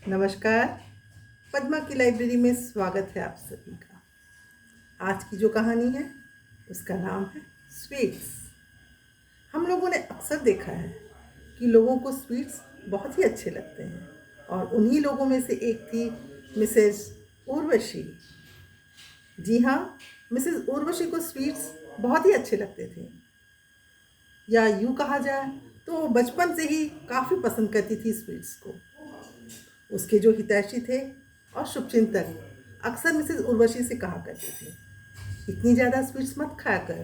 नमस्कार। पद्मा की लाइब्रेरी में स्वागत है आप सभी का। आज की जो कहानी है उसका नाम है स्वीट्स। हम लोगों ने अक्सर देखा है कि लोगों को स्वीट्स बहुत ही अच्छे लगते हैं और उन्हीं लोगों में से एक थी मिसेस उर्वशी। जी हाँ, मिसेस उर्वशी को स्वीट्स बहुत ही अच्छे लगते थे, या यूँ कहा जाए तो वो बचपन से ही काफ़ी पसंद करती थी स्वीट्स को। उसके जो हितैषी थे और शुभचिंतक अक्सर मिसेस उर्वशी से कहा करते थे, इतनी ज़्यादा स्वीट्स मत खाया कर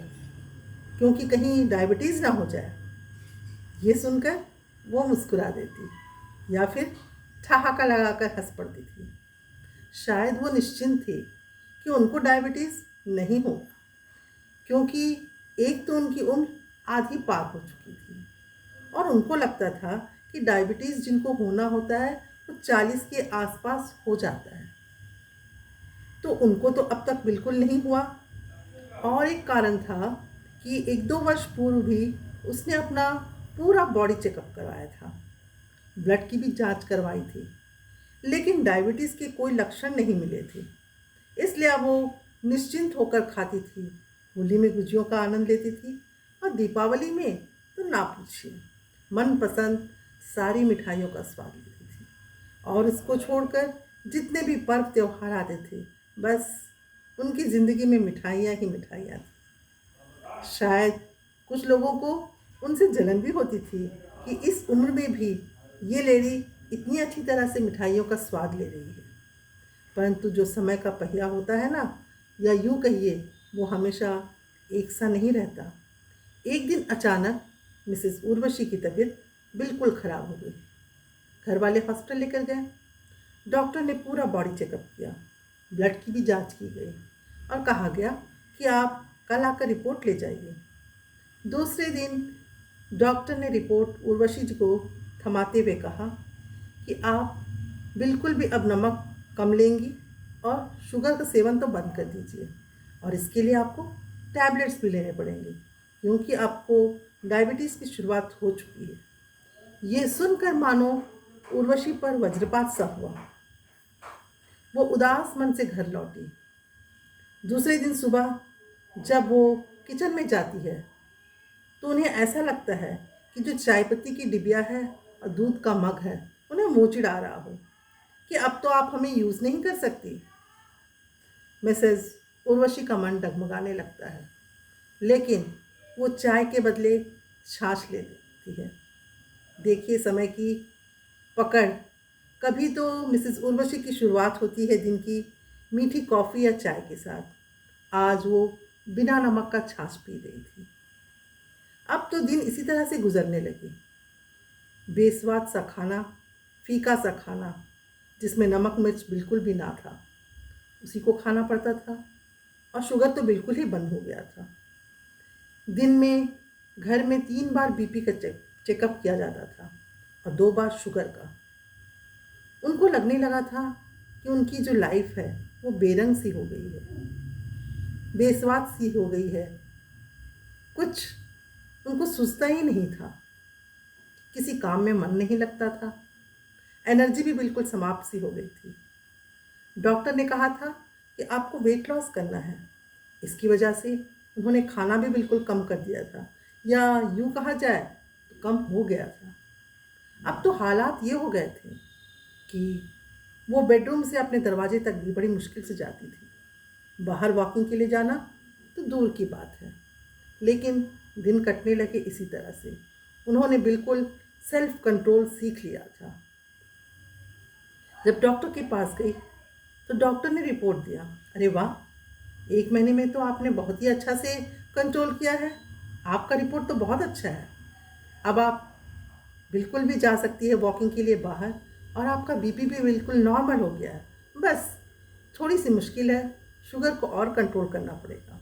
क्योंकि कहीं डायबिटीज़ ना हो जाए। ये सुनकर वो मुस्कुरा देती या फिर ठहाका लगाकर हंस पड़ती थी। शायद वो निश्चिंत थी कि उनको डायबिटीज़ नहीं होगा, क्योंकि एक तो उनकी उम्र आधी पार हो चुकी थी और उनको लगता था कि डायबिटीज़ जिनको होना होता है वो 40 के आसपास हो जाता है। तो उनको तो अब तक बिल्कुल नहीं हुआ। और एक कारण था कि 1-2 वर्ष पूर्व भी उसने अपना पूरा बॉडी चेकअप करवाया था, ब्लड की भी जांच करवाई थी, लेकिन डायबिटीज़ के कोई लक्षण नहीं मिले थे। इसलिए अब वो निश्चिंत होकर खाती थी। होली में गुजियों का आनंद लेती थी और दीपावली में तो ना पूछिए, मनपसंद सारी मिठाइयों का स्वाद लेती थी। और इसको छोड़कर जितने भी पर्व त्योहार आते थे, बस उनकी ज़िंदगी में मिठाइयाँ ही मिठाइयाँ थी। शायद कुछ लोगों को उनसे जलन भी होती थी कि इस उम्र में भी ये लेडी इतनी अच्छी तरह से मिठाइयों का स्वाद ले रही है। परंतु जो समय का पहिया होता है ना, या यूँ कहिए वो हमेशा एक सा नहीं रहता। एक दिन अचानक मिसेस उर्वशी की तबीयत बिल्कुल ख़राब हो गई। घर वाले हॉस्पिटल लेकर गए। डॉक्टर ने पूरा बॉडी चेकअप किया, ब्लड की भी जांच की गई और कहा गया कि आप कल आकर रिपोर्ट ले जाइए। दूसरे दिन डॉक्टर ने रिपोर्ट उर्वशी जी को थमाते हुए कहा कि आप बिल्कुल भी अब नमक कम लेंगी और शुगर का सेवन तो बंद कर दीजिए, और इसके लिए आपको टैबलेट्स भी लेने पड़ेंगे क्योंकि आपको डायबिटीज़ की शुरुआत हो चुकी है। ये सुनकर मानो उर्वशी पर वज्रपात सा हुआ। वो उदास मन से घर लौटी। दूसरे दिन सुबह जब वो किचन में जाती है तो उन्हें ऐसा लगता है कि जो चाय पत्ती की डिबिया है और दूध का मग है उन्हें मुँह चिढ़ा रहा हो कि अब तो आप हमें यूज़ नहीं कर सकती। मिसेस उर्वशी का मन डगमगाने लगता है, लेकिन वो चाय के बदले छाछ ले लेती है। देखिए समय की पकड़। कभी तो मिसेस उर्वशी की शुरुआत होती है दिन की मीठी कॉफ़ी या चाय के साथ। आज वो बिना नमक का छाछ पी रही थी। अब तो दिन इसी तरह से गुजरने लगे। बेस्वाद सा खाना, फीका सा खाना जिसमें नमक मिर्च बिल्कुल भी ना था, उसी को खाना पड़ता था। और शुगर तो बिल्कुल ही बंद हो गया था। दिन में घर में 3 बार बीपी का चेकअप किया जाता था और 2 बार शुगर का। उनको लगने लगा था कि उनकी जो लाइफ है वो बेरंग सी हो गई है, बेस्वाद सी हो गई है। कुछ उनको सूझता ही नहीं था, किसी काम में मन नहीं लगता था, एनर्जी भी बिल्कुल समाप्त सी हो गई थी। डॉक्टर ने कहा था कि आपको वेट लॉस करना है। इसकी वजह से उन्होंने खाना भी बिल्कुल कम कर दिया था, या यूँ कहा जाए तो कम हो गया था। अब तो हालात ये हो गए थे कि वो बेडरूम से अपने दरवाजे तक भी बड़ी मुश्किल से जाती थी। बाहर वॉकिंग के लिए जाना तो दूर की बात है। लेकिन दिन कटने लगे इसी तरह से। उन्होंने बिल्कुल सेल्फ कंट्रोल सीख लिया था। जब डॉक्टर के पास गई तो डॉक्टर ने रिपोर्ट दिया, अरे वाह, 1 महीने में तो आपने बहुत ही अच्छा से कंट्रोल किया है। आपका रिपोर्ट तो बहुत अच्छा है। अब आप बिल्कुल भी जा सकती है वॉकिंग के लिए बाहर, और आपका बीपी भी बिल्कुल नॉर्मल हो गया है। बस थोड़ी सी मुश्किल है, शुगर को और कंट्रोल करना पड़ेगा।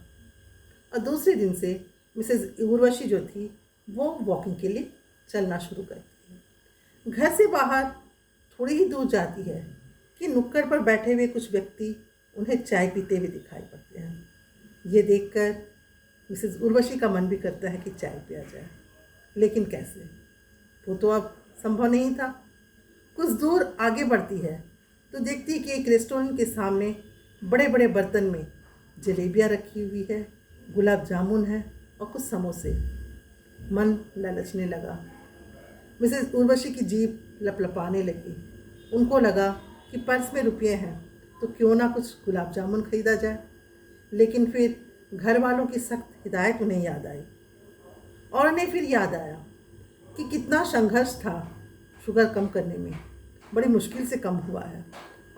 और दूसरे दिन से मिसेस उर्वशी जो थी वो वॉकिंग के लिए चलना शुरू करती है। घर से बाहर थोड़ी ही दूर जाती है कि नुक्कड़ पर बैठे हुए कुछ व्यक्ति उन्हें चाय पीते हुए दिखाई पड़ते हैं। ये देखकर मिसेस उर्वशी का मन भी करता है कि चाय पिया जाए, लेकिन कैसे? वो तो अब संभव नहीं था। कुछ दूर आगे बढ़ती है तो देखती है कि एक रेस्टोरेंट के सामने बड़े बड़े बर्तन में जलेबियाँ रखी हुई है, गुलाब जामुन है और कुछ समोसे। मन ललचने लगा। मिसेस उर्वशी की जीभ लपलपाने लगी। उनको लगा कि पर्स में रुपये हैं तो क्यों ना कुछ गुलाब जामुन खरीदा जाए। लेकिन फिर घर वालों की सख्त हिदायत उन्हें याद आई और उन्हें फिर याद आया कि कितना संघर्ष था शुगर कम करने में। बड़ी मुश्किल से कम हुआ है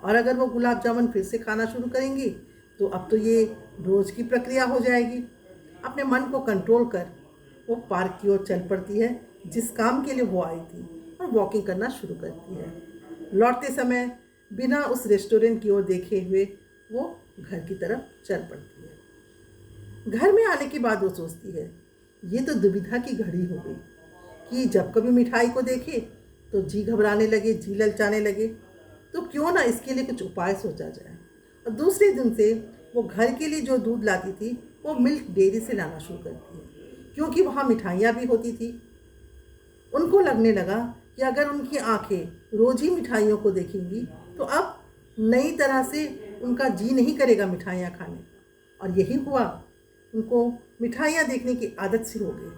और अगर वो गुलाब जामुन फिर से खाना शुरू करेंगी तो अब तो ये रोज़ की प्रक्रिया हो जाएगी। अपने मन को कंट्रोल कर वो पार्क की ओर चल पड़ती है जिस काम के लिए वो आई थी और वॉकिंग करना शुरू करती है। लौटते समय बिना उस रेस्टोरेंट की ओर देखे हुए वो घर की तरफ चल पड़ती है। घर में आने के बाद वो सोचती है ये तो दुविधा की घड़ी हो गई कि जब कभी मिठाई को देखे तो जी घबराने लगे, जी ललचाने लगे। तो क्यों ना इसके लिए कुछ उपाय सोचा जाए। और दूसरे दिन से वो घर के लिए जो दूध लाती थी वो मिल्क डेयरी से लाना शुरू करती है क्योंकि वहाँ मिठाइयाँ भी होती थी। उनको लगने लगा कि अगर उनकी आंखें रोज ही मिठाइयों को देखेंगी तो अब नई तरह से उनका जी नहीं करेगा मिठाइयाँ खाने का। और यही हुआ, उनको मिठाइयाँ देखने की आदत सी हो गई।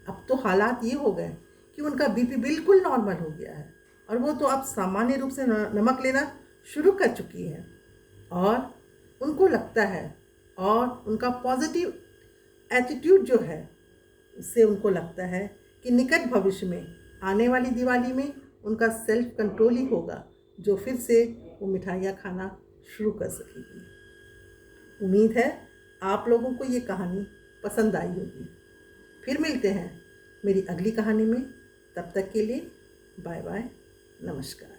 अब तो हालात ये हो गए कि उनका बीपी बिल्कुल नॉर्मल हो गया है और वो तो अब सामान्य रूप से नमक लेना शुरू कर चुकी है। और उनको लगता है और उनका पॉजिटिव एटीट्यूड जो है उससे उनको लगता है कि निकट भविष्य में आने वाली दिवाली में उनका सेल्फ कंट्रोल ही होगा जो फिर से वो मिठाइयाँ खाना शुरू कर सकेगी। उम्मीद है आप लोगों को ये कहानी पसंद आई होगी। फिर मिलते हैं मेरी अगली कहानी में। तब तक के लिए बाय बाय, नमस्कार।